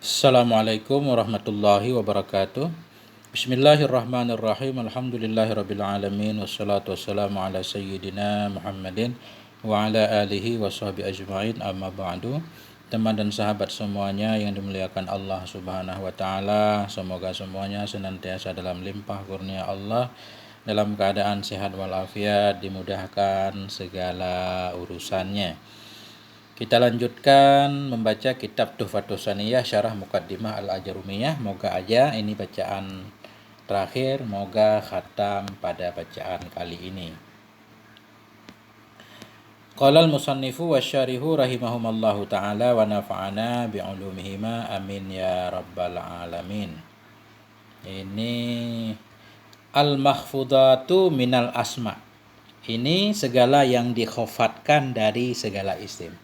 Assalamualaikum warahmatullahi wabarakatuh. Bismillahirrahmanirrahim. Alhamdulillahirabbil alamin wassalatu wassalamu ala sayyidina Muhammadin wa ala alihi washabbihi ajmain. Amma ba'du. Teman dan sahabat semuanya yang dimuliakan Allah Subhanahu wa taala, semoga semuanya senantiasa dalam limpah kurnia Allah, dalam keadaan sehat walafiat, dimudahkan segala urusannya. Kita lanjutkan membaca kitab Tuhfatus Saniyah Syarah Muqaddimah Al-Ajrumiyah. Moga aja ini bacaan terakhir, moga khatam pada bacaan kali ini. Qala al-musannifu wasyarihu rahimahumallahu ta'ala wa nafa'ana bi'ulumihima amin ya rabbal alamin. Ini al-mahfudatu minal asma. Ini segala yang dikhofatkan dari segala isim.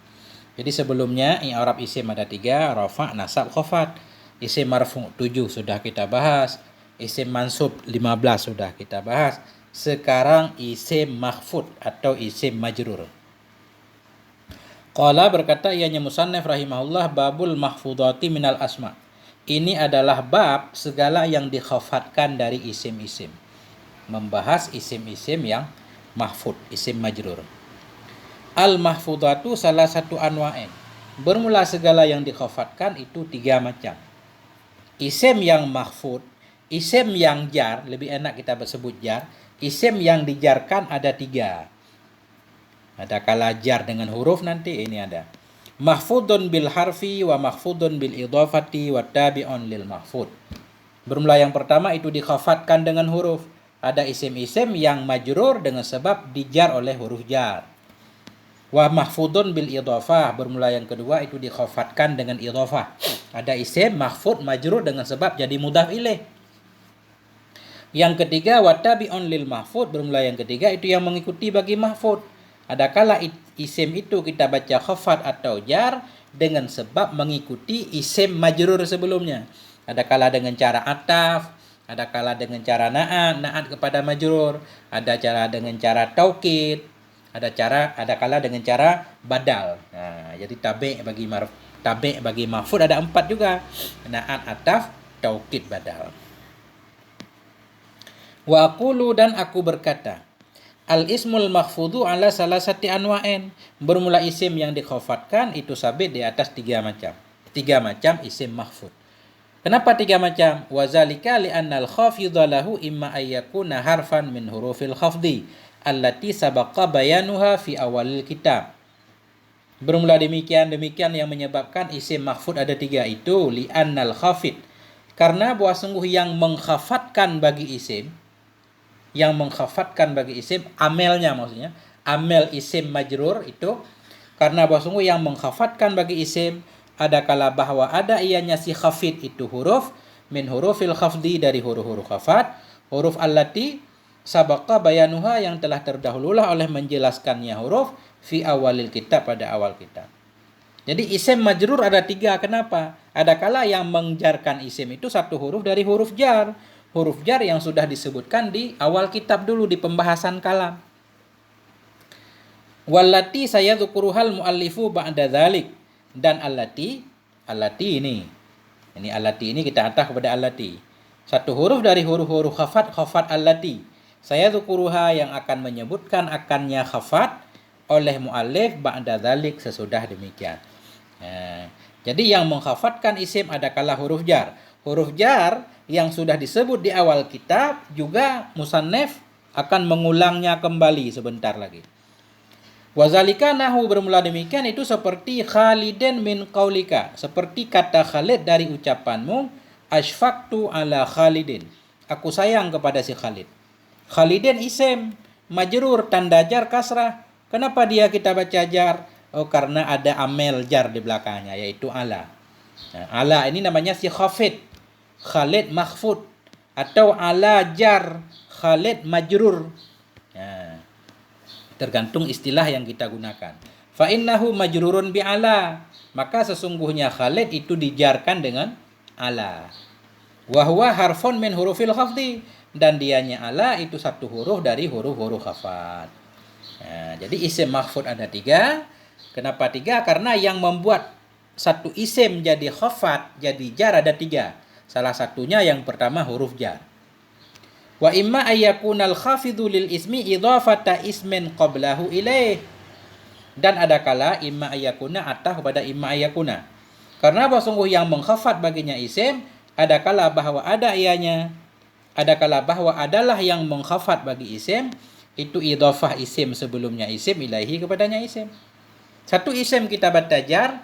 Jadi sebelumnya i'rab isim ada 3, rafa', nasab, khofat. Isim marfu' 7 sudah kita bahas. Isim mansub 15 sudah kita bahas. Sekarang isim mahfud atau isim majrur. Qala berkata ianya musannif rahimahullah, babul mahfudati minal asma. Ini adalah bab segala yang dikhofatkan dari isim-isim. Membahas isim-isim yang mahfud, isim majrur. Al-mahfudatu salah satu anwa'in. Bermula segala yang dikhofatkan itu 3 macam. Isim yang mahfud, isim yang jar, lebih enak kita sebut jar. Isim yang dijarkan ada 3. Ada kala jar dengan huruf, nanti ini ada. Mahfudun bil harfi wa mahfudun bil idhafati wa tabi'un lil mahfud. Bermula yang pertama itu dikhofatkan dengan huruf. Ada isim-isim yang majrur dengan sebab dijar oleh huruf jar. Wa mahfudun bil idhafah, bermula yang kedua itu dikhofatkan dengan idhafah. Ada isim mahfud majrur dengan sebab jadi mudhaf ilaih. Yang ketiga wa tabi'un lil mahfud, bermula yang ketiga itu yang mengikuti bagi mahfud. Ada kala isim itu kita baca khafat atau jar dengan sebab mengikuti isim majrur sebelumnya. Ada kala dengan cara ataf, ada kala dengan cara na'at kepada majrur, ada cara dengan cara taukid, ada kala dengan cara badal. Nah, jadi tabi' bagi mahfud ada 4 juga. Na'at, ataf, taukid, badal. Wa aqulu, dan aku berkata, al-ismul mahfudu ala salasati anwa'in. Bermula isim yang dikhofatkan itu sabit di atas 3 macam. 3 macam isim mahfud. Kenapa 3 macam? Wa zalika li'annal khafidha lahu imma ayyakuna harfan min hurufil khafdi allati sabaqa bayanuha fi awalil kitab. Bermula demikian yang menyebabkan isim mahfud ada 3 itu li'annal khafid. Karena bahwa sungguh yang mengkhafatkan bagi isim, amelnya maksudnya, amel isim majrur itu, karena bahwa sungguh yang mengkhafatkan bagi isim, ada kala bahwa ada ianya si khafid itu huruf min hurufil khafdi, dari huruf-huruf khafat, huruf allati sabaqa bayanuha, yang telah terdahululah oleh menjelaskannya huruf fi awalil kitab, pada awal kitab. Jadi isim majrur ada 3. Kenapa? Ada kala yang menjarkan isim itu satu huruf dari huruf jar. Huruf jar yang sudah disebutkan di awal kitab dulu di pembahasan kalam. Wallati sayadzukuruhal muallifu ba'da dzalik, dan allati ini allati ini kita ataf kepada allati. Satu huruf dari huruf-huruf khafat allati. Sayadzukuruha, yang akan menyebutkan akannya khafat oleh muallif ba'da dzalik, sesudah demikian. Jadi yang mengkhafatkan isim ada kala huruf jar. Huruf jar yang sudah disebut di awal kitab juga musannif akan mengulangnya kembali sebentar lagi. Wazalika nahu, bermula demikian itu seperti Khaliden min qaulika, seperti kata Khalid dari ucapanmu, asfaqtu ala Khalidin, aku sayang kepada si Khalid. Khalidin isim majrur, tanda jar kasrah. Kenapa dia kita baca jar? Oh, karena ada amel jar di belakangnya, yaitu ala. Nah, ala ini namanya si khafid, Khalid mahfud, atau ala jar Khalid majrur. Nah, tergantung istilah yang kita gunakan. Fa innahu majrurun bi ala, maka sesungguhnya Khalid itu dijarkan dengan ala. Wa huwa harfun min hurufil khafdi, dan dianya ala itu satu huruf dari huruf-huruf khafat. Nah, jadi isim mahfud ada 3. Kenapa 3? Karena yang membuat satu isim jadi khafat, jadi jar ada 3. Salah satunya yang pertama huruf jar. Wa imma ayyakunal khafidhu lil ismi idhafata ismin qablahu ilaih. Dan ada kala imma ayakuna atah kepada imma ayakuna. Karena sungguh yang mengkhafat baginya isim, ada kala bahwa ada ianya, ada kala bahwa adalah yang mengkhafat bagi isim, itu idhafah isim sebelumnya isim ilaihi kepadanya isim. Satu isim kita baca jar,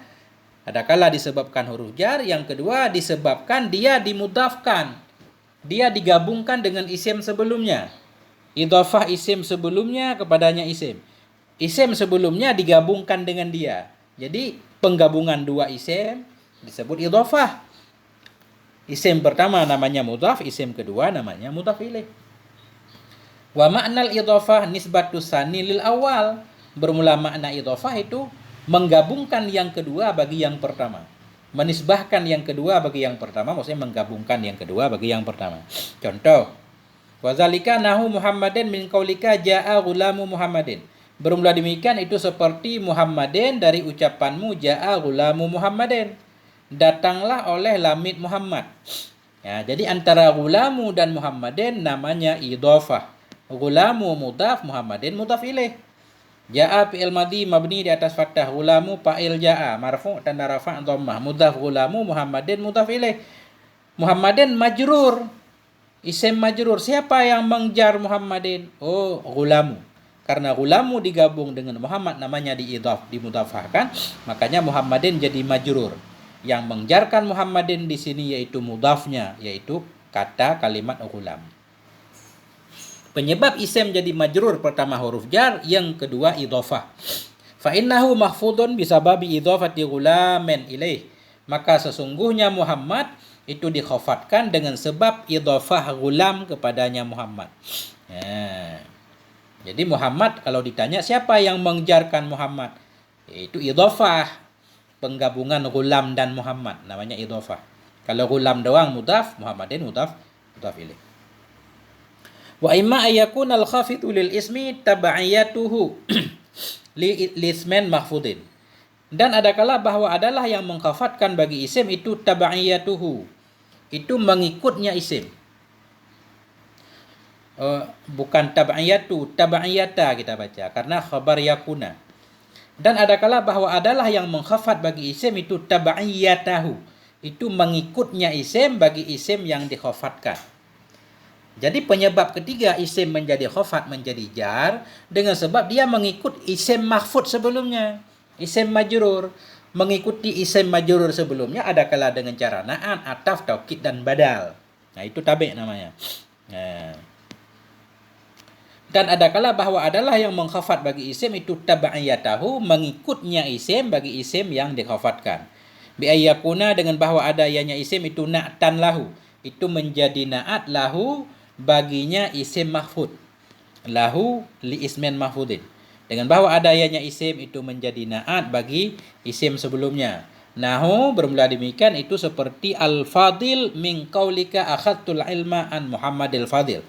ada kala disebabkan huruf jar, yang kedua disebabkan dia dimudafkan, dia digabungkan dengan isim sebelumnya. Idhafah isim sebelumnya kepadanya isim. Isim sebelumnya digabungkan dengan dia. Jadi penggabungan dua isim disebut idhafah. Isim pertama namanya mudhaf, isim kedua namanya mudhaf ilaih. Wa ma'nal idhafah nisbatus tsani lil awal. Bermula makna idhafah itu menggabungkan yang kedua bagi yang pertama. Menisbahkan yang kedua bagi yang pertama, maksudnya menggabungkan yang kedua bagi yang pertama. Contoh, wa zalika nahu Muhammadin min qaulika jaa ghulamu Muhammadin. Bermula demikian itu seperti Muhammadin dari ucapanmu jaa ghulamu Muhammadin. Datanglah oleh lamid Muhammad. Ya, jadi antara ghulamu dan Muhammadin namanya idhafah. Ghulamu mudhaf, Muhammadin mudhaf ilaih. Jaa fi'il madhi mabni di atas fathah, ghulamu fa'il jaa marfu' tanda rafa' dhammah, mudhaf ghulamu Muhammadin mudhaf ilaih. Muhammadin majrur, isim majrur. Siapa yang mengjar Muhammadin? Oh, ghulamu. Karena ghulamu digabung dengan Muhammad namanya dimudhafahkan, makanya Muhammadin jadi majrur. Yang mengjarkan Muhammadin di sini yaitu mudhafnya, yaitu kata kalimat ghulam. Penyebab isim jadi majrur pertama huruf jar, yang kedua idhafah. Fa innahu mahfudun bisababi idhafati ghulamin ilaih. Maka sesungguhnya Muhammad itu dikhafatkan dengan sebab idhafah ghulam kepadanya Muhammad. Ya. Jadi Muhammad kalau ditanya siapa yang mengjarkan Muhammad? Itu idhafah, penggabungan ghulam dan Muhammad namanya idhafah. Kalau ghulam doang mudhaf, Muhammadin mudhaf ilaih. Wa imma ayakun al-khafidu lil ismi tab'iyatuhu li ismin mahfudin. Dan ada kala bahwa adalah yang mengkhafatkan bagi isim itu tab'iyatuhu. Itu mengikutnya isim. Bukan tab'iyatu, tab'iyata kita baca karena khabar yakuna. Dan ada kala bahwa adalah yang mengkhafat bagi isim itu tab'iyatahu. Itu mengikutnya isim bagi isim yang dikhafatkan. Jadi penyebab ketiga isim menjadi khafat menjadi jar dengan sebab dia mengikut isim mahfud sebelumnya. Isim majrur mengikuti isim majrur sebelumnya ada kala dengan cara na'at, ataf, taukid dan badal. Nah, itu tabi' namanya. Nah. Dan ada kala bahwa adalah yang mengkhafat bagi isim itu tab'iyatahu, mengikutnya isim bagi isim yang dikhafatkan. Bi ayyakuna dengan bahwa adanya isim itu na'tan lahu, itu menjadi na'at lahu baginya isim mahfud. Lahu li ismin mahfudin. Dengan bahwa adanya isim itu menjadi na'at bagi isim sebelumnya. Nahu bermula demikian itu seperti al-fadil min qaulika akhadtul ilma an Muhammadil Fadil.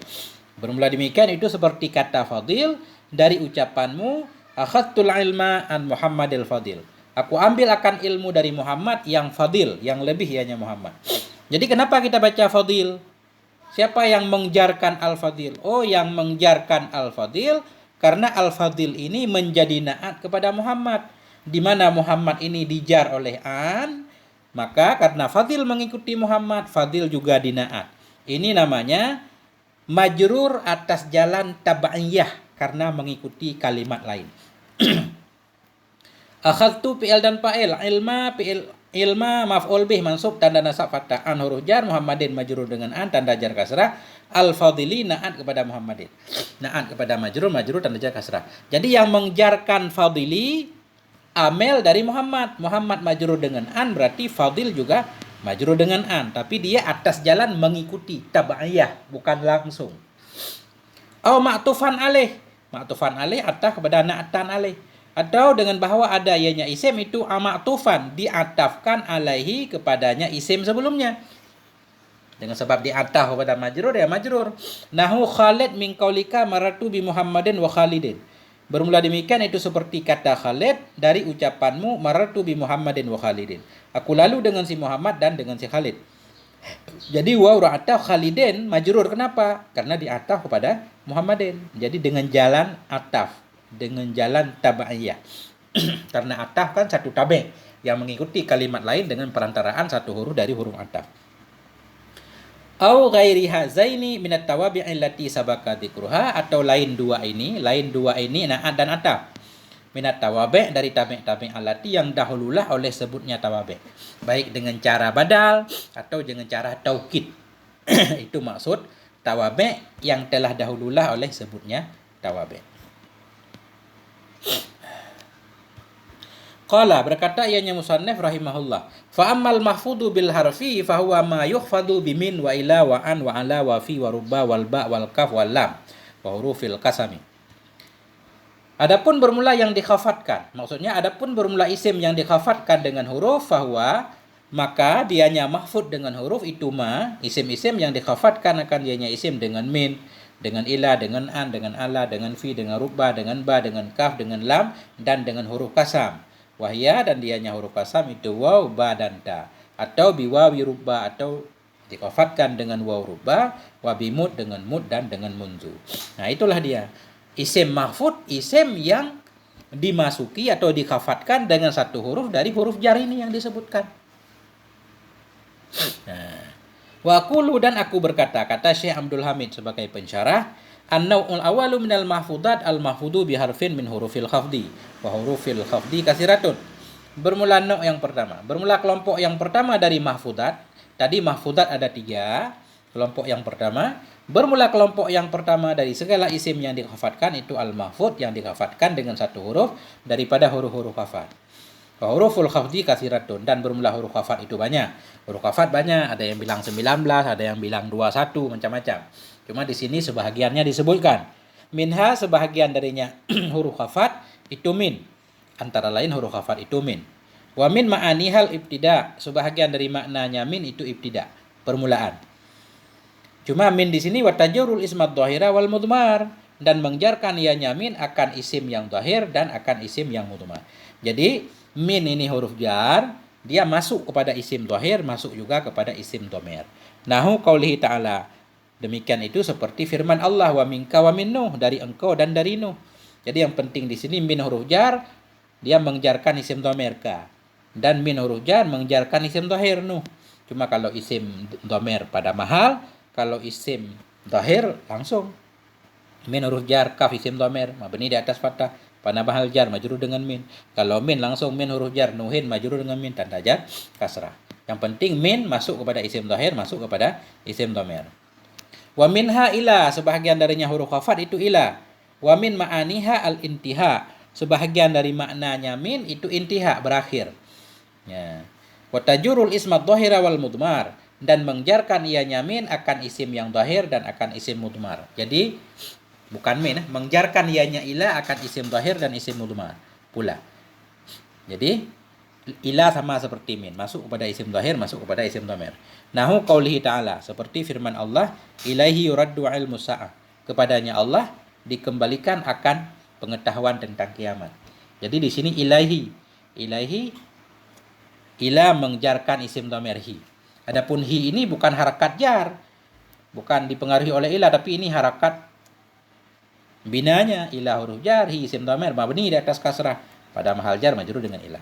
Bermula demikian itu seperti kata fadil dari ucapanmu akhadtul ilma an Muhammadil Fadil. Aku ambil akan ilmu dari Muhammad yang fadil, yang lebih ianya Muhammad. Jadi kenapa kita baca fadil? Siapa yang mengjarkan al-fadil? Oh, yang mengjarkan al-fadil karena al-fadil ini menjadi na'at kepada Muhammad. Di mana Muhammad ini dijar oleh an, maka karena fadil mengikuti Muhammad, fadil juga dina'at. Ini namanya majrur atas jalan tab'iyah karena mengikuti kalimat lain. Akhadtu fi'il dan fa'il, ilma fi'il, ilma maf'ul bih mansub tanda nasab fathah, an huruf jar, Muhammadin majrur dengan an tanda jar kasrah, al-fadili na'at kepada Muhammadin. Na'at kepada majrur, majrur tanda jar kasrah. Jadi yang mengjarkan fadili amel dari Muhammad. Muhammad majrur dengan an berarti fadil juga majrur dengan an, tapi dia atas jalan mengikuti tab'iyah, bukan langsung. Au ma'tufan alaih. Ma'tufan alaih atah kepada na'atan alaih. Atau dengan bahwa adanya isim itu ma'tufan, diatafkan alaihi kepadanya isim sebelumnya. Dengan sebab diataf kepada majrur ya majrur. Nahu Khalid min qaulika maratu bi Muhammadin wa Khalidin. Bermula demikian itu seperti kata Khalid dari ucapanmu marartu bi Muhammadin wa Khalidin. Aku lalu dengan si Muhammad dan dengan si Khalid. Jadi waw ataf Khalidin majrur, kenapa? Karena diataf kepada Muhammadin. Jadi dengan jalan ataf, dengan jalan tabaiyah. Karena ataf kan satu tabe yang mengikuti kalimat lain dengan perantaraan satu huruf dari huruf ataf. Au ghairi hazaini minat tawabi'i allati sabaka dzikruha, atau lain dua ini na'at dan ataf. Minat tawabi' dari tabi' allati yang dahululah oleh sebutnya tawabi'. Baik dengan cara badal atau dengan cara taukid. Itu maksud tawabi' yang telah dahululah oleh sebutnya tawabi'. Qala, berkata ianya musannif rahimahullah, fa ammal mahfudu bil harfi fa huwa ma yukhfadu bimin wa ila wa an wa ala wa fi wa rubba wal ba wal kaf wal lam wa hurufil qasami. Adapun bermula yang dikhafatkan, maksudnya adapun bermula isim yang dikhafatkan dengan huruf fahuwa, maka dianya mahfud dengan huruf itu ma, isim-isim yang dikhafatkan akan dianya isim dengan min, dengan ila, dengan an, dengan ala, dengan fi, dengan rubba, dengan ba, dengan kaf, dengan lam, dan dengan huruf kasam. Wahya, dan dianya huruf kasam itu waw, ba, dan ta. Atau biwawi rubba, atau dikhafatkan dengan waw rubba, wabimud dengan mud, dan dengan munzu. Nah itulah dia. Isim mahfud, isim yang dimasuki atau dikhafatkan dengan satu huruf dari huruf jar ini yang disebutkan. Nah, wa aqulu, dan aku berkata, kata Syekh Abdul Hamid sebagai pensyarah, an-naw'ul awalu minal mahfudat al-mahfudu biharfin min hurufil khafdi wa hurufil khafdi kasiratun. Bermula naw' yang pertama, bermula kelompok yang pertama dari mahfudat. Tadi mahfudat ada 3. Kelompok yang pertama, bermula kelompok yang pertama dari segala isim yang dikhafatkan itu al-mahfud, yang dikhafatkan dengan satu huruf daripada huruf-huruf khafat. Wa huruful khafdi kasiratun, dan bermula huruf khafat itu banyak. Huruf khafat banyak, ada yang bilang 19, ada yang bilang 21, macam-macam. Cuma di sini sebahagiannya disebutkan. Minha, sebahagian darinya huruf khafat itu min. Antara lain huruf khafat itu min. Wa min ma'anihal ibtida, sebahagian dari maknanya min itu ibtida, permulaan. Cuma min di sini watajurul ismat dhahira wal mudmar, dan menjarkan ianya min akan isim yang dhahir dan akan isim yang mudmar. Jadi min ini huruf jar, dia masuk kepada isim dhahir, masuk juga kepada isim dhamir. Nahu qaulihi ta'ala, demikian itu seperti firman Allah, wa minka wa min Nuh, dari engkau dan dari Nuh. Jadi yang penting di sini min huruf jar, dia menjarkan isim dhamir ka, dan min huruf jar menjarkan isim dhahir Nuh. Cuma kalau isim dhamir pada mahal, kalau isim dhahir langsung min huruf jar kaf isim dhamir mabni di atas fathah pada mahal jar majrur dengan min. Kalau min langsung min huruf jar nuhin majrur dengan min tanda jar kasrah. Yang penting min masuk kepada isim dhahir, masuk kepada isim dhamir. Wa minha ila, sebahagian darinya huruf khafat itu ila. Wa min ma'aniha al-intiha, sebahagian dari maknanya min itu intiha, berakhir. Ya. Wa tajurul ismat dhahira wal mudmar, dan menjarkan ianya min akan isim yang dhahir dan akan isim mudmar. Jadi bukan min, menjarkan ianya ila akan isim dhahir dan isim mudmar pula. Jadi ila sama seperti min, masuk kepada isim dhahir, masuk kepada isim dhamir. Nahu qaulihi ta'ala, seperti firman Allah, ilaihi yuraddu ilmu sa'ah, kepadanya Allah dikembalikan akan pengetahuan tentang kiamat. Jadi di sini ilaihi ila menjarkan isim dhamir hi. Adapun hi ini bukan harakat jar, bukan dipengaruhi oleh ila, tapi ini harakat binanya, ila huruf jar, hi isim dhamir mabni di atas kasrah pada mahal jar majrur dengan ila.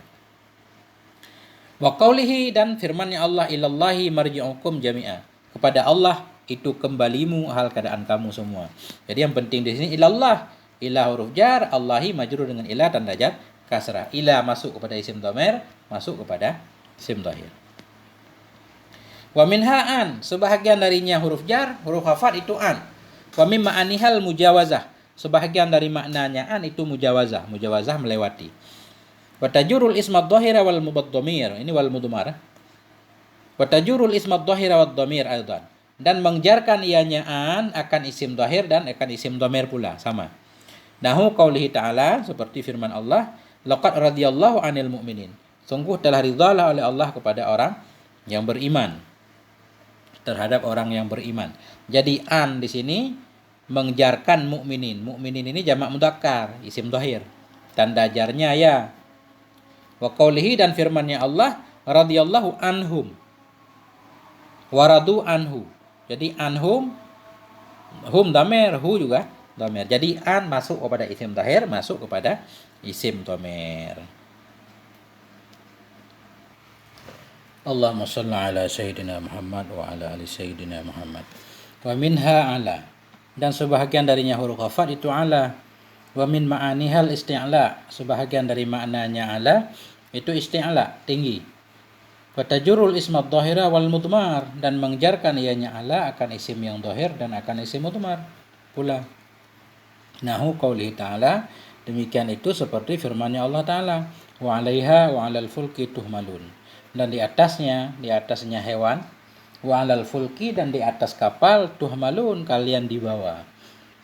Wa qaulihi, dan firman-Nya Allah, ilallahi marji'ukum jami'a, kepada Allah itu kembalimu hal keadaan kamu semua. Jadi yang penting di sini ilallah, ila huruf jar, Allahi majrur dengan ila tanda jar kasrah. Ila masuk kepada isim dhamir, masuk kepada isim dhahir. Wa minha an, sebahagian darinya huruf jar, huruf khafat itu an. Wa min ma'anihal mujawazah, sebahagian dari maknanya an itu mujawazah melewati. Wa tajurul ismat dhahira wal mudhammir, ini wal mudmar. Wa tajurul ismat dhahira wad dhamir aidan, dan menjarkan ianya an akan isim dhahir dan akan isim dhamir pula, sama. Nahu qaulihi ta'ala, seperti firman Allah, laqad radhiyallahu 'anil mu'minin, sungguh telah ridhalah oleh Allah kepada orang yang beriman, terhadap orang yang beriman. Jadi an di sini menjarkan mukminin. Mukminin ini jamak mudzakkar, isim dhahir. Tanda jarnya ya. Wa qaulihi, dan firman-Nya Allah, radhiyallahu anhum. Waradu anhu. Jadi anhum, hum dhamir, hu juga dhamir. Jadi an masuk kepada isim dhahir, masuk kepada isim dhamir. Allahumma shalli ala sayyidina Muhammad wa ala ali sayyidina Muhammad. Wa minha ala, dan sebahagian darinya huruf khafat itu ala. Wa min ma'anihal isti'la, sebahagian dari maknanya ala itu isti'la, tinggi. Wa tajurul isma dhahira wal mudmar, dan menjarkan ianya ala akan isim yang dhahir dan akan isim mudmar pula. Nahu qaulihi ta'ala, demikian itu seperti firman-Nya Allah Ta'ala, wa 'alaiha wa 'alal fulki tuhmalun, dan di atasnya hewan, wa 'alal fulki, dan di atas kapal, tuhmalun, kalian dibawa.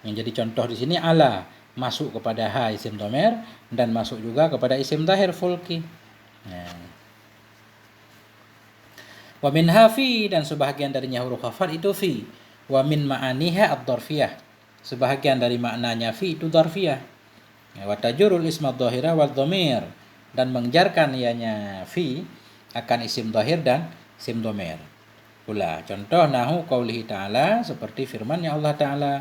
Yang jadi contoh di sini ala masuk kepada ha isim dhamir dan masuk juga kepada isim dhahir fulki. Wa minha fi, dan sebahagian darinya huruf khafat itu fi. Wa min ma'aniha ad-dharfiyah, sebahagian dari maknanya fi itu dharfiyah. Wa tajurul isma dhahira wal dhamir, dan menjarkan ianya fi akan isim dhahir dan isim dhamir pula. Contoh nahu qaulihi ta'ala, seperti firman-Nya Allah Ta'ala,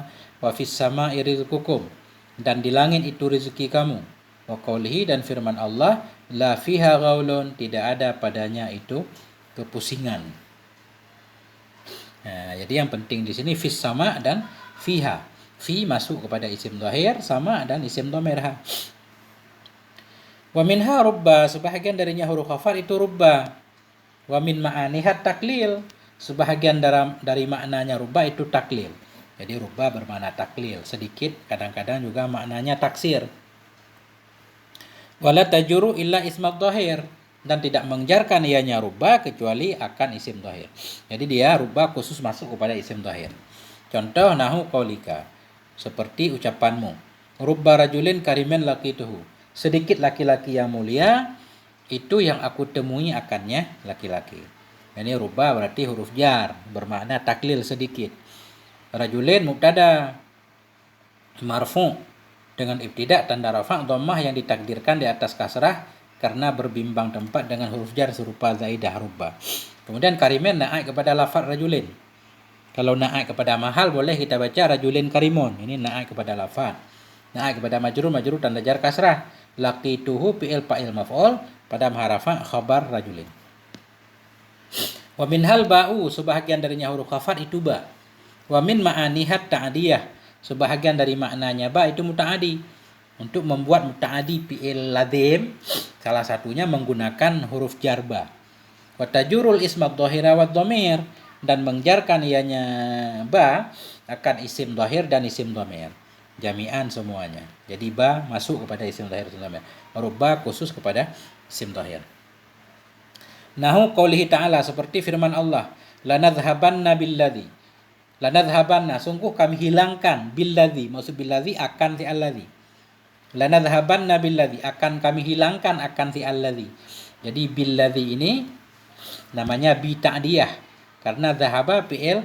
wa fis sama'i rizqukum, dan di langit itu rezeki kamu. Wa qaulihi, dan firman Allah, la fiha ghaulun, tidak ada padanya itu kepusingan. Nah, jadi yang penting di sini fis sama dan fiha. Fi masuk kepada isim dhahir, sama dan isim dhamir ha. Wa minha rubba, sebahagian darinya huruf khafat itu rubba. Wa min ma'anihat taklil, sebahagian dari maknanya rubba itu taklil. Jadi rubba bermakna taklil, sedikit, kadang-kadang juga maknanya taksir. Wala tajuru illa isma dhahir, dan tidak menjarkan ianya rubba kecuali akan isim dhahir. Jadi dia rubba khusus masuk kepada isim dhahir. Contoh nahu qaulika, seperti ucapanmu, rubba rajulin karimin laqituhu, sedikit laki-laki yang mulia itu yang aku temui akannya laki-laki. Ini rubba berarti huruf jar, bermakna taklil sedikit. Rajulin mubtada marfu dengan ibtida tanda rafa' dhammah yang ditakdirkan di atas kasrah karena berbimbang tempat dengan huruf jar serupa zaidah rubba. Kemudian karimin naik kepada lafaz rajulin. Kalau naik kepada mahal boleh kita baca rajulin karimun. Ini naik kepada lafaz. Naik kepada majrur tanda jar kasrah. Laqituhu fi'il fa'il maf'ul, pada maharafa khabar rajulin. Wa minhal ba'u, sebahagian darinya huruf khafat itu ba. Wa min ma'anihat ta'diyah, sebahagian dari maknanya ba itu muta'adi. Untuk membuat muta'adi fi'il lazim, salah satunya menggunakan huruf jar ba. Wa tajurul isma dhahira wa dhamir, dan menjarkan ianya ba akan isim dhahir dan isim dhamir. Jami'an semuanya. Jadi ba masuk kepada isim dhahir isim dhamir. Rubba khusus kepada isim dhahir. Nahu qaulihi ta'ala, seperti firman Allah, lanadhhabanna billadzi. Lanadhhabanna, sungguh kami hilangkan, billadzi, maksud billadzi akan si alladzi. Lanadhhabanna billadzi, akan kami hilangkan akan si alladzi. Jadi billadzi ini namanya bi ta'diyah karena dhahaba fi'il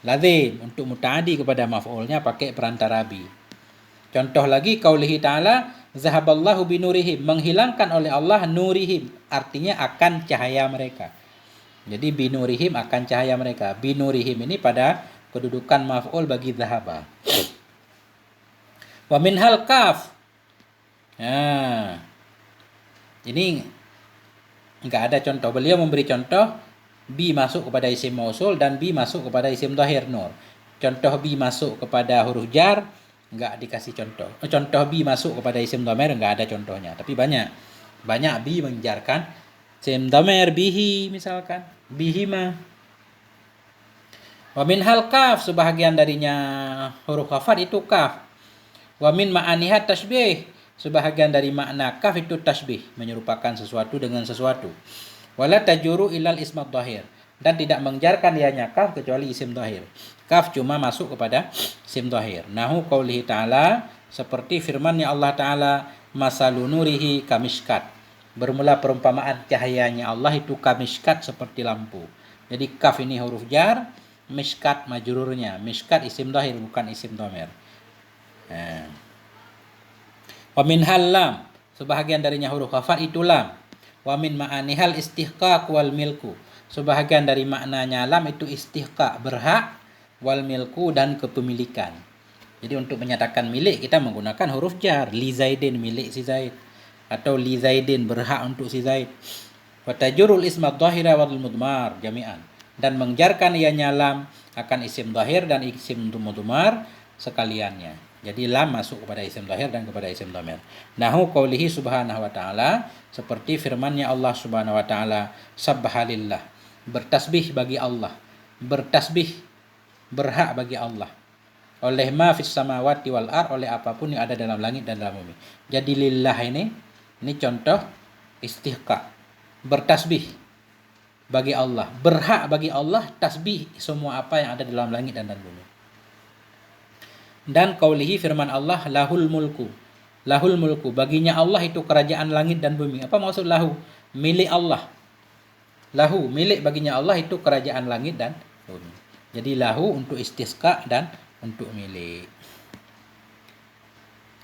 lazim, untuk muta'adi kepada maf'ulnya pakai perantara bi. Contoh lagi qaulihi ta'ala, zahaballahu binurihim, menghilangkan oleh Allah nurihim, artinya akan cahaya mereka. Jadi binurihim akan cahaya mereka. Binurihim ini pada kedudukan maf'ul bagi zahaba. Wa minhal kaf. Nah, ini enggak ada contoh. Beliau memberi contoh bi masuk kepada isim mausul dan bi masuk kepada isim dhahir nur. Contoh bi masuk kepada huruf jar enggak dikasih contoh. Contoh bi masuk kepada isim dhamir enggak ada contohnya, tapi banyak bi menjarkan isim dhamir, bihi misalkan, bihima. Wa min hal kaf, sebahagian darinya huruf khafat itu kaf. Wa min ma'anihat tasbih, sebahagian dari makna kaf itu tasbih, menyerupakan sesuatu dengan sesuatu. Wala tajuru ilal isma dhahir, dan tidak menjarkan ianya kaf kecuali isim dhahir. Kaf cuma masuk kepada isim dhahir. Nahu qaulihi ta'ala, seperti firman-Nya Allah Ta'ala, masalu nurihi kamishkat. Bermula perumpamaan cahayanya Allah itu kamishkat, seperti lampu. Jadi kaf ini huruf jar, miskat majrurnya. Miskat isim dhahir bukan isim dhamir. Wa min lam, sebahagian darinya huruf khafat itu lam. Wa min ma'anihal istihqaq wal milku, sebahagian dari maknanya lam itu istihqaq, berhak, wal milku, dan kepemilikan. Jadi untuk menyatakan milik kita menggunakan huruf jar. Li Zaidin, milik si Zaid, atau li Zaidin, berhak untuk si Zaid. Wa tajurul isma dhahira wal mudmar jami'an, dan menjarkan ianya lam akan isim dhahir dan isim mudmar sekaliannya. Jadi lam masuk kepada isim dhahir dan kepada isim dhamir. Nahu qaulihi subhanahu wa ta'ala, seperti firman-Nya Allah subhanahu wa ta'ala, subhanallah, bertasbih bagi Allah, bertasbih, berhak bagi Allah, oleh ma fis samawati wal ar, oleh apapun yang ada dalam langit dan dalam bumi. Jadi lillah ini contoh istihqaq, bertasbih bagi Allah, berhak bagi Allah tasbih semua apa yang ada dalam langit dan dalam bumi. Dan qaulihi, firman Allah, lahul mulku, lahul mulku, baginya Allah itu kerajaan langit dan bumi. Apa maksud lahu? Milik Allah. Lahu, milik baginya Allah itu kerajaan langit dan bumi. Jadi lahu untuk istisqa dan untuk milik.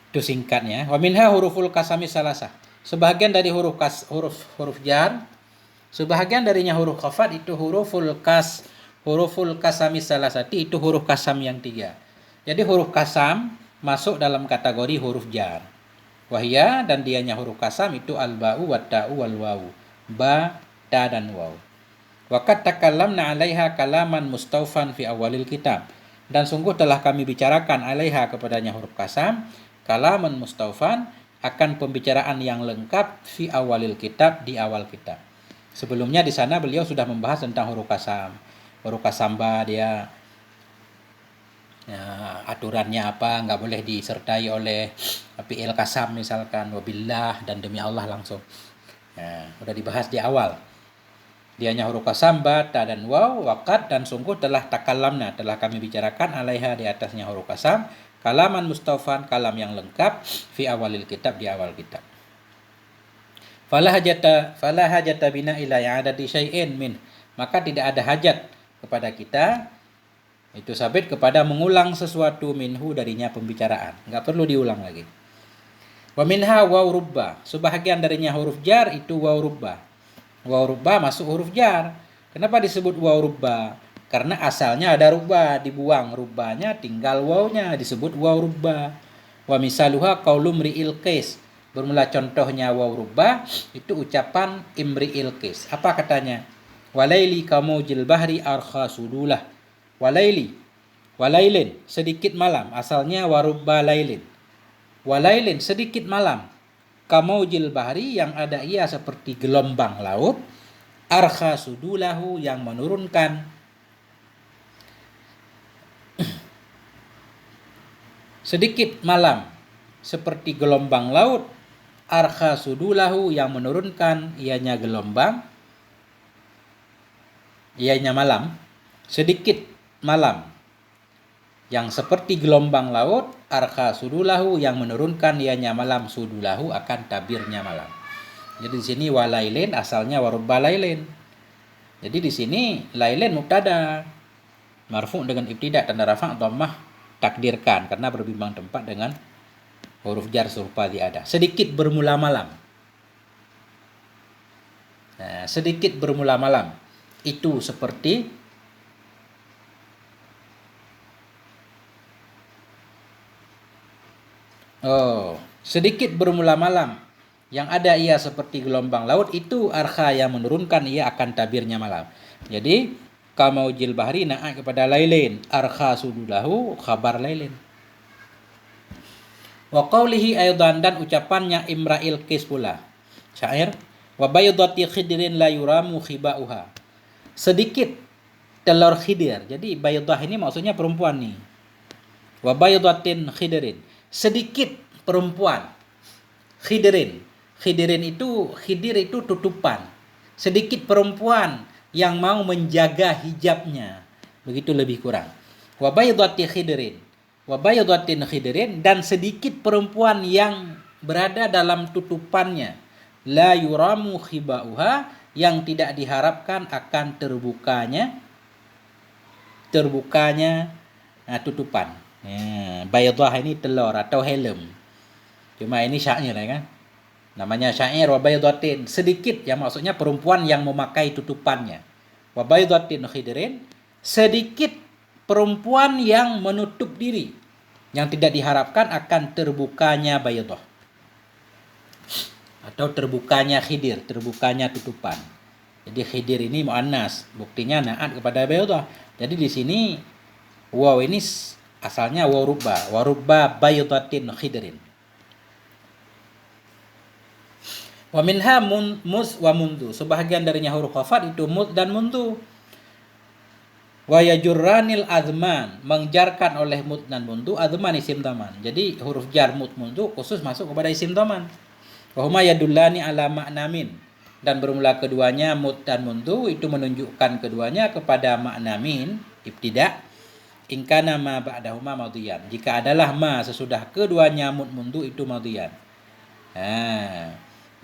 Itu singkatnya. Wa minha huruful kasami salasah, sebahagian dari huruf jar, sebahagian darinya huruf khafat itu huruful kasami salasati, itu huruf kasam yang 3. Jadi huruf kasam masuk dalam kategori huruf jar. Wahya, dan dianya huruf kasam itu al-ba'u wa ta'u wal wawu. Ba, ta, dan waw. Wa qad takallamna 'alaiha kalaman mustawfan fi awalil kitab. Dan sungguh telah kami bicarakan 'alaiha, kepadanya huruf kasam, kalaman mustawfan, akan pembicaraan yang lengkap, fi awalil kitab, di awal kitab. Sebelumnya di sana beliau sudah membahas tentang huruf kasam. Huruf kasam ba, dia aturannya apa, nggak boleh disertai oleh fi'il kasam misalkan, wabillah, dan demi Allah langsung. Udah dibahas di awal. Dianya huruf kasam ba, ta, dan waw. Waqad, dan sungguh telah takallamna, telah kami bicarakan, alaiha, di atasnya huruf kasam, kalaman mustawfan, kalam yang lengkap, fi awalil kitab, di awal kitab. Fala hajata bina ila i'adati syai'in min, maka tidak ada hajat kepada kita, itu sabit, kepada mengulang sesuatu minhu, darinya pembicaraan. Enggak perlu diulang lagi. Wa minha waw rubba, sebahagian darinya huruf jar itu waw rubba. Waw rubba masuk huruf jar. Kenapa disebut waw rubba? Karena asalnya ada rubba, dibuang rubbanya, tinggal wawnya, disebut waw rubba. Wa misaluha qaulu mri'il qais, bermula contohnya waw rubba itu ucapan imri'il qais. Apa katanya? Walaili kamujil bahri arkha sudulah. Walailin, sedikit malam, asalnya warubba lailin. Walailin, sedikit malam, kamaujil bahri, yang ada ia seperti gelombang laut, arkha sudulahu, yang menurunkan sedikit malam seperti gelombang laut, arkha sudulahu, yang menurunkan ianya gelombang, ianya malam, sedikit malam yang seperti gelombang laut, arkha sudulahu, yang menurunkan ianya malam, sudulahu, akan tabirnya malam. Jadi di sini walailin asalnya warubba lailin. Jadi di sini lailin mubtada marfu dengan ibtida tanda rafa' dhammah, takdirkan karena berbimbang tempat dengan huruf jar serupa ada. Sedikit bermula malam. Sedikit bermula malam itu seperti sedikit bermula malam, yang ada ia seperti gelombang laut, itu arkha, yang menurunkan ia akan tabirnya malam. Jadi kamaujil bahri na'a kepada lailin, arkha sudulahu, khabar lailin. Wa qawlihi aidan, dan ucapannya imra'il qais pula, syair, wa baydati khidrin la yuramu khiba'uha, sedikit telur khidir. Jadi baydah ini maksudnya perempuan nih. Wa baydatin khidrin, sedikit perempuan. Khidirin khidir itu tutupan. Sedikit perempuan yang mau menjaga hijabnya, begitu lebih kurang. Wa baydatin khidirin, dan sedikit perempuan yang berada dalam tutupannya, la yuramu khiba'uha, yang tidak diharapkan akan terbukanya tutupan. Baydah ini telur atau helm. Cuma ini syair ya kan. Namanya syair wa baydatin, sedikit yang maksudnya perempuan yang memakai tutupannya. Wa baydatin khidrin, sedikit perempuan yang menutup diri, yang tidak diharapkan akan terbukanya baydah. Atau terbukanya khidir, terbukanya tutupan. Jadi khidir ini muannas, buktinya naat kepada baydah. Jadi di sini waw ini asalnya warubba baydatin khidrin. Wa minha mus wa mundu. Sebahagian darinya huruf khafat itu mud dan mundu. Wa yajurranil azman, menjarkan oleh mud dan mundu azman isim taman. Jadi huruf jar mud mundu khusus masuk kepada isim taman. Wa huma yadullani ala makna min, dan bermula keduanya mud dan mundu itu menunjukkan keduanya kepada makna min ibtida. In kana ma ba'dahuma madhiyan, jika adalah ma sesudah keduanya mud mundu itu madhiyan.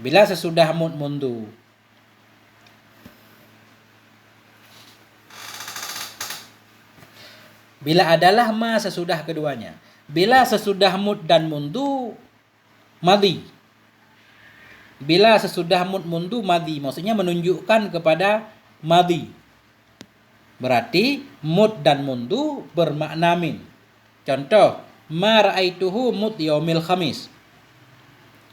Bila sesudah mud mundu bila adalah ma sesudah keduanya. Bila sesudah mud dan mundu madhi. Bila sesudah mud mundu madhi, maksudnya menunjukkan kepada madhi. Berarti mud dan mundu bermakna min. Contoh, ma ra'aituhu mud yaumil khamis.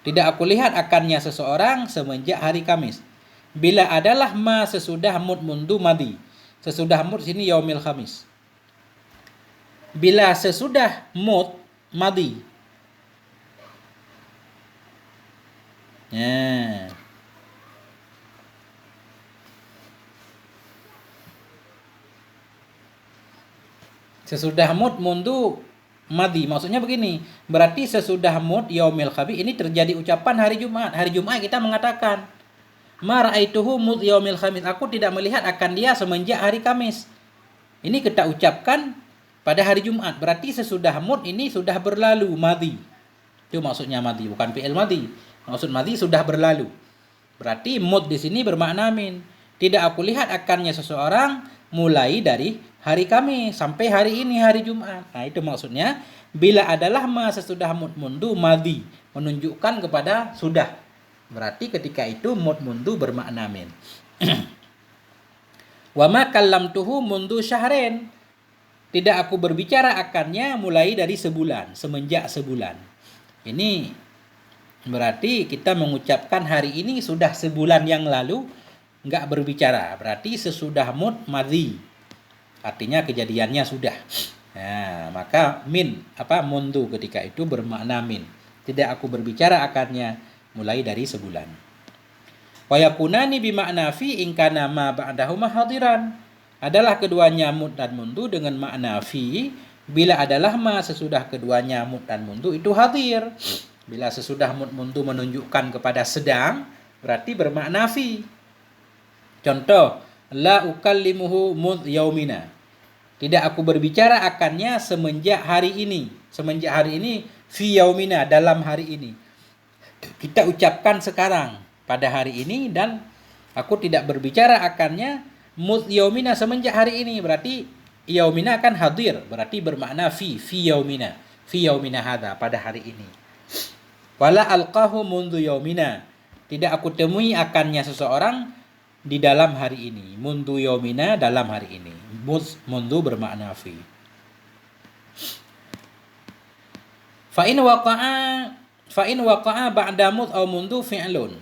Tidak aku lihat akannya seseorang semenjak hari Kamis. Bila adalah ma sesudah mud mundu madhi. Sesudah mud sini yaumil khamis. Bila sesudah mud madhi. Sesudah mud mundu madhi, maksudnya begini, berarti sesudah mud yaumil khamis ini terjadi ucapan hari Jumat. Hari Jumat kita mengatakan ma ra'aituhu mud yaumil khamis, aku tidak melihat akan dia semenjak hari Kamis. Ini kita ucapkan pada hari Jumat. Berarti sesudah mud ini sudah berlalu, madhi. Itu maksudnya madhi, bukan fi'il madhi. Maksud madhi sudah berlalu. Berarti mud di sini bermakna min. Tidak aku lihat akannya seseorang mulai dari hari Kamis sampai hari ini hari Jumat. Nah, itu maksudnya bila adalah ma sesudah mud mundu madhi, menunjukkan kepada sudah. Berarti ketika itu mud mundu bermakna min. Wa ma kallamtuhu mundu syahrin. Tidak aku berbicara akannya mulai dari sebulan, semenjak sebulan. Ini berarti kita mengucapkan hari ini sudah sebulan yang lalu enggak berbicara. Berarti sesudah mud madhi. Artinya kejadiannya sudah. Nah, maka min mundu ketika itu bermakna min. Tidak aku berbicara akannya mulai dari sebulan. Wa yakunani bimakna fi in kana ma ba'dahuma hadiran. Adalah keduanya mud dan mundu dengan makna fi bila adalah ma sesudah keduanya mud dan mundu itu hadir. Bila sesudah mud mundu menunjukkan kepada sedang, berarti bermakna fi. Contoh, la ukallimuhu mud yaumina. Tidak aku berbicara akannya semenjak hari ini. Semenjak hari ini fi yaumina, dalam hari ini. Kita ucapkan sekarang pada hari ini, dan aku tidak berbicara akannya mud yaumina semenjak hari ini. Berarti yaumina akan hadir, berarti bermakna fi yaumina. Fi yaumina hadza, pada hari ini. Wala alqahu mundu yaumina. Tidak aku temui akannya seseorang di dalam hari ini. Mundu yaumina, dalam hari ini. Mundu bermakna fi. Fa in waqa'a ba'da mud aw mundu fi'lun.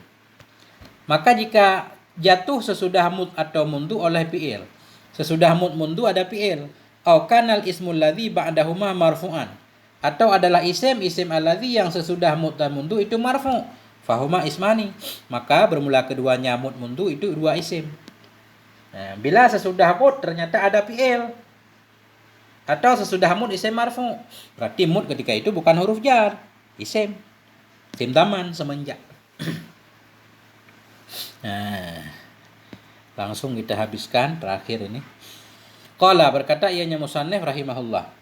Maka jika jatuh sesudah mud atau mundu oleh fi'il. Sesudah mud mundu ada fi'il. Aw kanal ismul ladzi ba'dahuma marfu'an. Atau adalah isim alladzi yang sesudah mud dan mundu itu marfu'. Fahuma ismani. Maka bermula keduanya mud mundu itu dua isim. Nah, bila sesudah mud ternyata ada fi'il. Atau sesudah mud isim marfu'. Berarti mud ketika itu bukan huruf jar. Isim. Isim taman semenjak. Nah, langsung kita habiskan terakhir ini. Qala, berkata ianya musannif rahimahullah.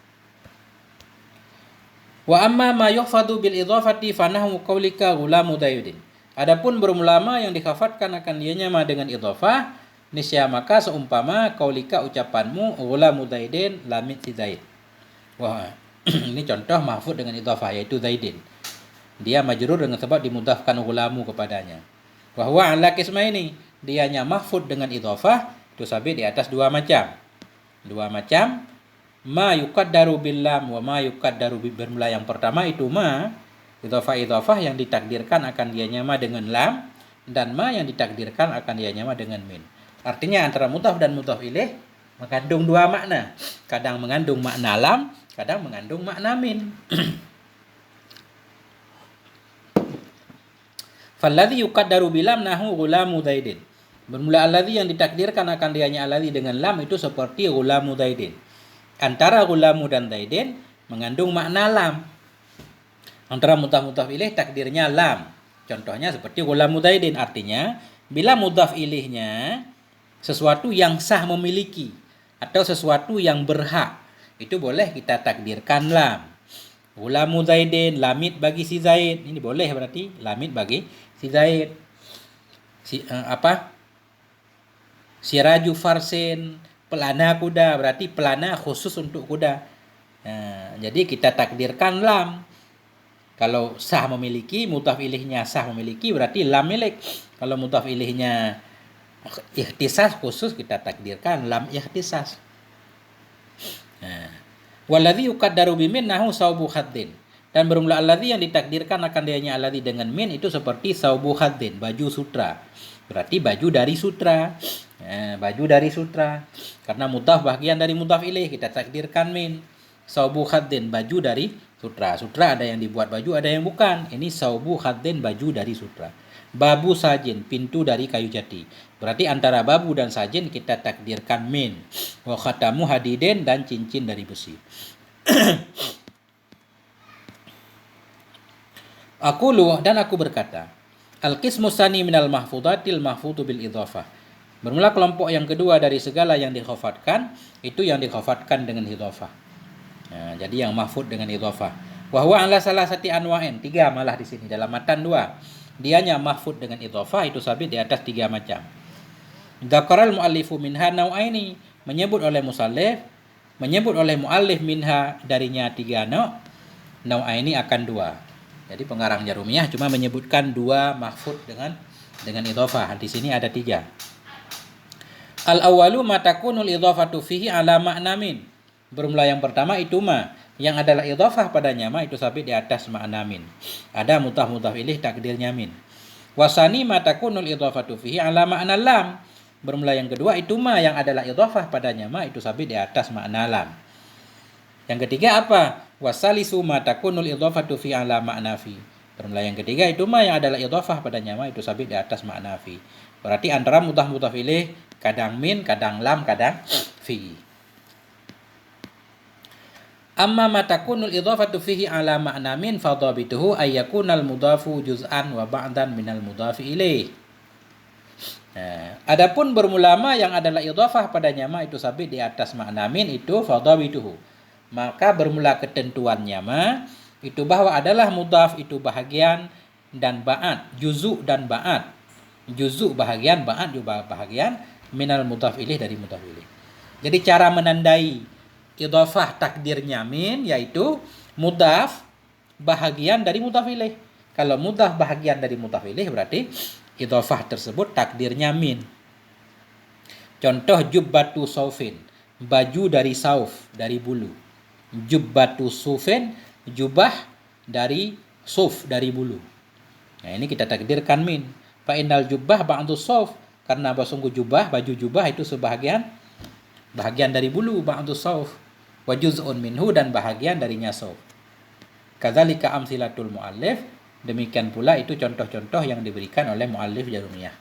Wa amma ma yukhfadu bil idhafati fanahu qaulika ghulamu dayudin. Adapun bermulama yang dikhafatkan akan dianya ma dengan idhafah, niscaya maka seumpama kaulika ucapanmu ghulamu Zaidin lamit si Zaid. Wah, ini contoh mahfud dengan idhafah yaitu Zaidin. Dia majrur dengan sebab dimudhafkan ghulamu kepadanya. Wa huwa ala qismaini, dianya mahfud dengan idhafah itu sabit di atas dua macam. Dua macam, ma yuqaddaru bil lam wa ma yuqaddaru bermula yang pertama itu ma idhafah yang ditakdirkan akan dianya ma dengan lam, dan ma yang ditakdirkan akan dianya ma dengan min. Artinya antara mudhaf dan mudhaf ilaih mengandung dua makna. Kadang mengandung makna lam, kadang mengandung makna min. Falladhi yuqaddaru bilam nahu ghulamu Zaidin. Bermula alladhi yang ditakdirkan akan dianya alladhi dengan lam itu seperti ghulamu Zaidin. Antara ghulamu dan Zaidin mengandung makna lam. Antara mudhaf ilaih takdirnya lam. Contohnya seperti ghulamu Zaidin, artinya bila mudhaf ilaihnya sesuatu yang sah memiliki atau sesuatu yang berhak, itu boleh kita takdirkan lam. Ghulamu Zaidin, lamit bagi si Zaid. Ini boleh berarti lamit bagi si Zaid. Siraju farsin, pelana kuda, berarti pelana khusus untuk kuda. Jadi kita takdirkan lam. Kalau sah memiliki, mudhaf ilaihnya sah memiliki, berarti lam milik. Kalau mudhaf ilaihnya ikhtisas khusus, kita takdirkan lam ikhtisas. Walladhi yuqaddaru bimin nahu saubu khaddin. Dan bermula alladhi yang ditakdirkan akan dianya alladhi dengan min itu seperti saubu khaddin, baju sutra. Berarti baju dari sutra. Baju dari sutra. Karena mudhaf bagian dari mudhaf ilaih, kita takdirkan min. Saubu khaddin, baju dari sutra. Sutra ada yang dibuat baju, ada yang bukan. Ini saubu khaddin, baju dari sutra. Babu sajin, pintu dari kayu jati. Berarti antara babu dan sajin kita takdirkan min. Wa khatamu hadidin, dan cincin dari besi. Aku berkata, al-qismu tsani minal mahfudatil mahfudu bil idhafah. Bermula kelompok yang kedua dari segala yang dikhafatkan, itu yang dikhafatkan dengan idhafah. Jadi yang mahfud dengan idhafah. Wa huwa ala salasati anwa'in, 3 malah di sini dalam matan 2. Dianya mahfud dengan idhafah itu sabit di atas 3 macam. Dzakaral muallifu minha nau'aini, menyebut oleh muallif minha darinya 3 nau'aini akan 2. Jadi pengarang Jarumiyah cuma menyebutkan 2 mahfud dengan idhafah. Di sini ada 3. Al awwalu ma takunul idhafatu fihi ala ma'na min. Bermula yang pertama itu ma, yang adalah idhafah padanya ma itu sabit di atas makna min. Ada mudhaf ilaih takdirnya min. Wasani ma takunul idhafatu fihi ala makna lam. Bermula yang kedua itu ma, yang adalah idhafah padanya ma itu sabit di atas makna lam. Yang ketiga apa? Wasalisu ma takunul idhafatu fihi ala makna fi. Bermula yang ketiga itu ma, yang adalah idhafah padanya ma itu sabit di atas makna fi. Berarti antara mudhaf ilaih kadang min, kadang lam, kadang fi. Amma ma takunul idhafatu fihi ala ma'na min fadhabituhu ay yakunal mudhafu juz'an wa ba'dan minal mudhafi ilaih. Adapun bermula ma yang adalah idhafah padanya ma itu sabit di atas makna min itu fadhabituhu. Maka bermula ketentuannya ma itu bahwa adalah mudhaf itu bahagian dan ba'ad, juzu' dan ba'ad. Juzu' bahagian, ba'ad juga bahagian minal mudhaf ilaih, dari mudhaf ilaih. Jadi cara menandai idhafah takdirnya min yaitu mudhaf bahagian dari mudhaf ilaih. Kalau mudhaf bahagian dari mudhaf ilaih berarti idhafah tersebut takdirnya min. Contoh jubbatu saufin, baju dari sauf, dari bulu. Jubbatu sufin, jubah dari suf, dari bulu. Nah, ini kita takdirkan min. Fa innal jubbah ba'du sauf, karena sungguh jubah, baju jubah itu sebahagian dari bulu, ba'du sauf. Wa juz'un minhu, dan bahagian darinya sauf. Kadzalika amsilatul muallif, demikian pula itu contoh-contoh yang diberikan oleh muallif Jarumiyah.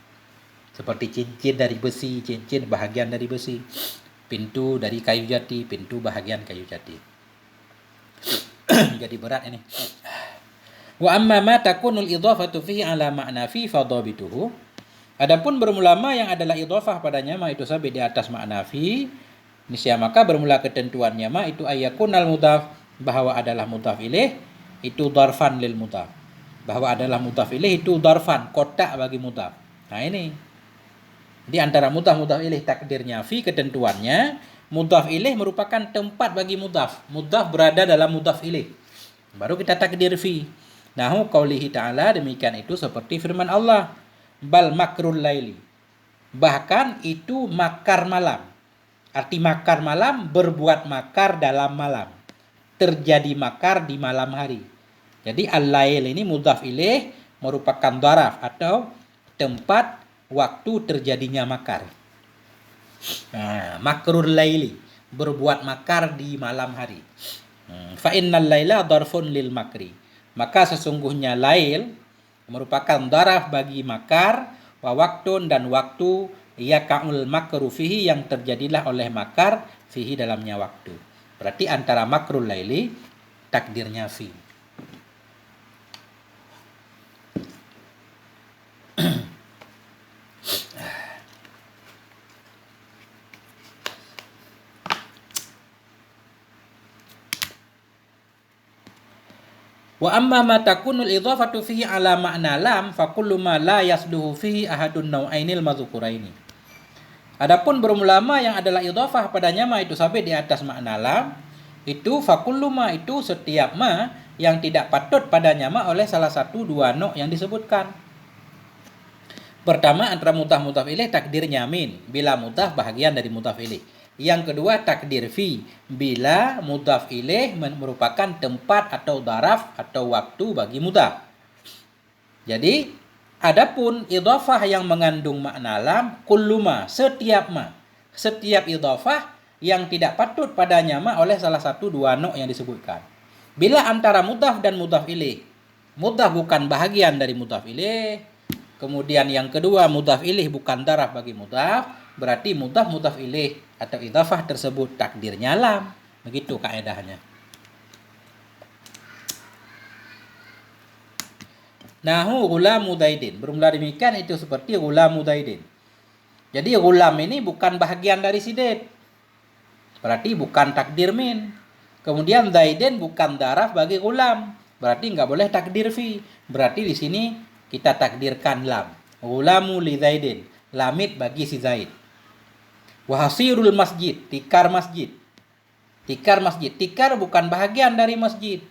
Seperti cincin dari besi, cincin bahagian dari besi. Pintu dari kayu jati, pintu bahagian kayu jati. Jadi berat ini. Wa amma ma takunul idhafatu fihi ala ma'na fi fadhabituhu. Adapun bermula ma yang adalah idhafah padanya ma itu sabit di atas makna fi, niscaya maka bermula ketentuannya ma itu ayakunal mudhaf, bahwa adalah mudhaf ilaih itu dharfan lil mudhaf. Bahwa adalah mudhaf ilaih itu dharfan, kotak bagi mudhaf. Nah ini Di antara mudhaf ilaih takdirnya fi, ketentuannya mudhaf ilaih merupakan tempat bagi mudhaf. Mudhaf berada dalam mudhaf ilaih. Baru kita takdir fi. Nahu qaulihi ta'ala, demikian itu seperti firman Allah, bal makrul laili. Bahkan itu makar malam. Arti makar malam, berbuat makar dalam malam. Terjadi makar di malam hari. Jadi al-lail ini mudhaf ilaih merupakan dharaf atau tempat waktu terjadinya makar. Makrul laili, berbuat makar di malam hari. Fa innal laila dharfun lil makri. Maka sesungguhnya lail merupakan dharaf bagi makar, wa waktun dan waktu yaka'ul makru fihi, yang terjadilah oleh makar fihi dalamnya waktu. Berarti antara makrul laili takdirnya fi. Wa amma ma takunul idhafatu fihi ala ma'na lam fa kullu ma la yasduhu fihi ahadun nau'ainil madzkuraini. Adapun berulama yang adalah idhafah padanya ma itu sabit di atas makna lam, itu fa kullu ma, itu setiap ma yang tidak patut padanya ma oleh salah satu dua no yang disebutkan. Pertama, antara mudhaf ilaih takdirnya min, bila mudhaf bahagian dari mudhaf ilaih. Yang kedua takdir fi, bila mudhaf ilaih merupakan tempat atau dharaf atau waktu bagi mudhaf. Jadi adapun idhafah yang mengandung makna lam, kulluma, setiap ma, setiap idhafah yang tidak patut padanya ma oleh salah satu dua no yang disebutkan. Bila antara mudhaf dan mudhaf ilaih, mudhaf bukan bahagian dari mudhaf ilaih, kemudian yang kedua mudhaf ilaih bukan dharaf bagi mudhaf, berarti mudhaf ilaih atau idhafah tersebut takdirnya lam. Begitu kaedahnya. Nahu ghulamu Zaidin. Bermula demikian itu seperti ghulamu Zaidin. Jadi ghulam ini bukan bahagian dari si Zaid. Berarti bukan takdir min. Kemudian Zaidin bukan dharaf bagi ghulam. Berarti enggak boleh takdir fi. Berarti di sini kita takdirkan lam. Ghulamu li Zaidin. Lamid bagi si Zaid. Wahasirul masjid, tikar masjid. Tikar masjid. Tikar bukan bahagian dari masjid.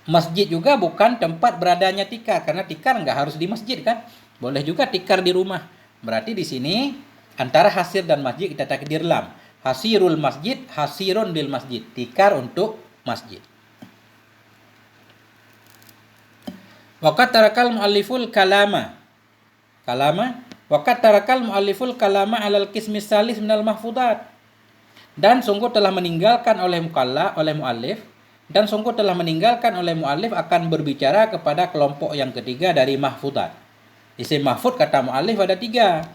Masjid juga bukan tempat beradanya tikar, karena tikar nggak harus di masjid kan. Boleh juga tikar di rumah. Berarti di sini antara hasir dan masjid kita takdir lam. Hasirul masjid, hasirun lil masjid. Tikar untuk masjid. Waqad tarakal mualliful kalama. Waqad tarakal mualliful kalama alal qismis salis minal mahfudat. Dan sungguh telah meninggalkan oleh muallif akan berbicara kepada kelompok yang ketiga dari mahfudat. Isim mahfud kata muallif ada 3.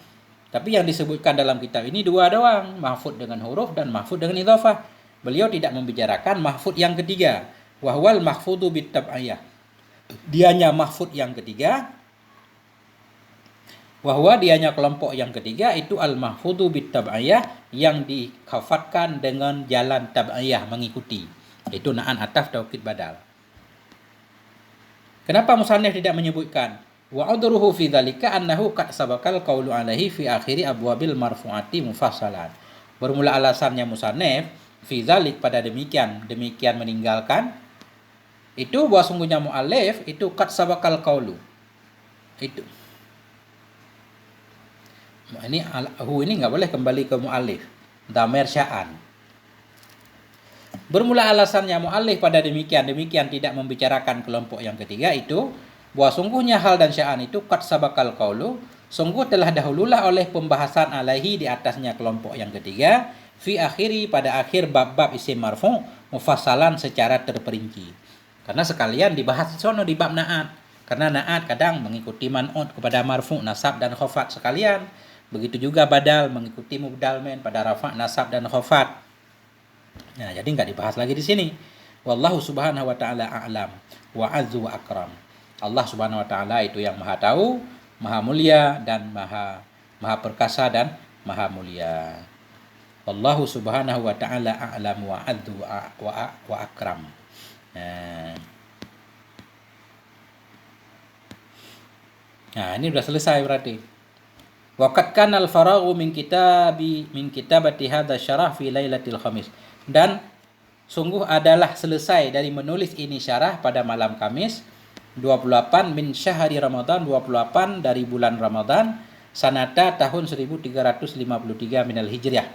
Tapi yang disebutkan dalam kitab ini 2 doang, mahfud dengan huruf dan mahfud dengan idhafah. Beliau tidak membicarakan mahfud yang ketiga, wahwal mahfudu bit tab'iyah. Dianya mahfud yang ketiga, bahwa dianya kelompok yang ketiga itu al-mahfudhu bit tab'iyah, yang dikhafatkan dengan jalan tab'iyah, mengikuti. Itu na'an ataf taukid badal. Kenapa musannif tidak menyebutkan? Wa udruhu fi dzalika annahu qad sabaqal qaulu alaihi fi akhiri abwabil marfu'ati mufassalan. Bermula alasannya musannif fi dzalik pada demikian meninggalkan itu bahwa sungguhnya muallif itu qad sabaqal qaulu. Itu ini nggak boleh kembali ke muallif, dhamir sya'an. Bermula alasannya muallif pada demikian tidak membicarakan kelompok yang ketiga itu bahwa sungguhnya hal dan sya'an itu qad sabaqal qaulu, sungguh telah dahululah oleh pembahasan alaihi di atasnya kelompok yang ketiga fi akhiri pada akhir bab-bab isim marfu' mufassalan secara terperinci. Karena sekalian dibahas di sono di bab na'at. Karena na'at kadang mengikuti man'ut kepada marfu', nasab dan khafat sekalian. Begitu juga badal mengikuti mubdal min pada rafa', nasab dan khafat. Nah, jadi enggak dibahas lagi di sini. Wallahu subhanahu wa ta'ala a'lam wa azzu wa akram. Allah subhanahu wa ta'ala itu yang maha tahu, maha mulia dan maha perkasa dan maha mulia. Wallahu subhanahu wa ta'ala a'lam wa azzu wa akram. Nah, ini sudah selesai berarti. Wa qad kana al-faraghu min kitabati hadza syarah fi lailatul khamis. Dan sungguh adalah selesai dari menulis ini syarah pada malam Kamis 28 min syahri Ramadan, 28 dari bulan Ramadan, sanata tahun 1353 minal hijriyah.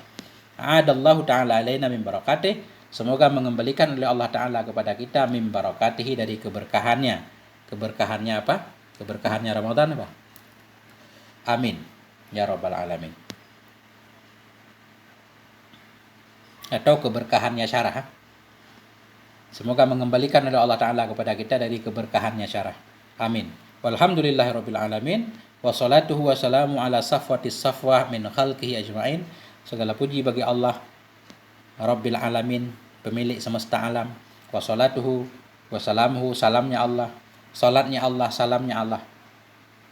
Adallahu ta'ala alaina min barakatih. Semoga mengembalikan oleh Allah Ta'ala kepada kita min barakatihi, dari keberkahannya. Keberkahannya apa? Keberkahannya Ramadan apa? Amin ya rabbal alamin. Atau keberkahannya syarah. Semoga mengembalikan oleh Allah Ta'ala kepada kita dari keberkahannya syarah. Amin. Walhamdulillahirabbil alamin. Wassalatuhu wassalamu ala safwatis safwah min khalqihi ajma'in. Segala puji bagi Allah Rabbil alamin, pemilik semesta alam. Wassalatuhu wassalamuhu, salamnya Allah, salatnya Allah, salamnya Allah.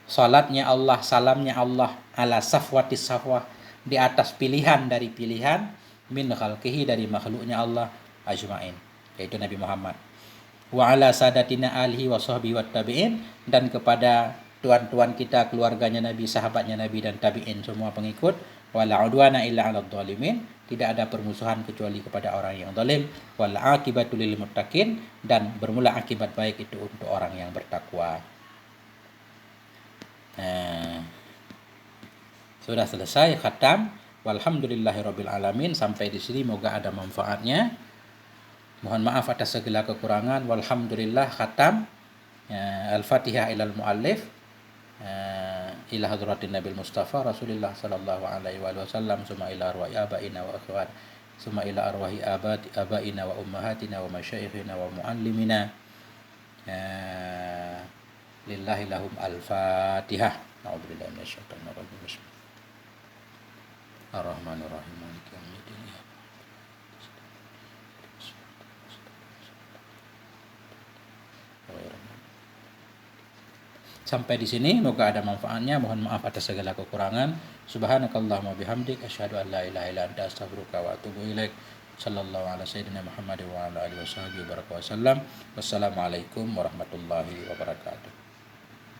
Salatnya Allah, salamnya Allah ala safwatis safwah, di atas pilihan dari pilihan, min khalqihi, dari makhluknya Allah, ajma'in, yaitu Nabi Muhammad. Wa ala sadatina alihi wa sahbihi wa tabi'in, dan kepada tuan-tuan kita, keluarganya Nabi, sahabatnya Nabi, dan tabi'in, semua pengikut. Wala udwana illa 'alal zalimin, tidak ada permusuhan kecuali kepada orang yang zalim. Wal aqibatu lil muttaqin, dan bermula akibat baik itu untuk orang yang bertakwa. Sudah selesai khatam. Walhamdulillahirabbil alamin. Sampai di sini moga ada manfaatnya. Mohon maaf atas segala kekurangan. Walhamdulillah khatam. Al-Fatihah ilal muallif. Ila hadratin Nabil Mustafa Rasulullah sallallahu alaihi wasallam, summa ila arwahi abaina wa akhwat, summa ila arwahi abaina wa ummahatina wa masyayikhina wa muallimina. Lillahi lahum al-Fatihah. A'udzubillahi minasyaitonir rajim. Ar-Rahmanir Rahim. Maliki yaumiddin. Sampai di sini, moga ada manfaatnya. Mohon maaf atas segala kekurangan. Subhanakallahumma bihamdik, asyhadu an la ilaha illa anta, astaghfiruka wa atubu ilaik. Sallallahu ala sayyidina Muhammad wa ala alihi wasallam. Wassalamualaikum warahmatullahi wabarakatuh.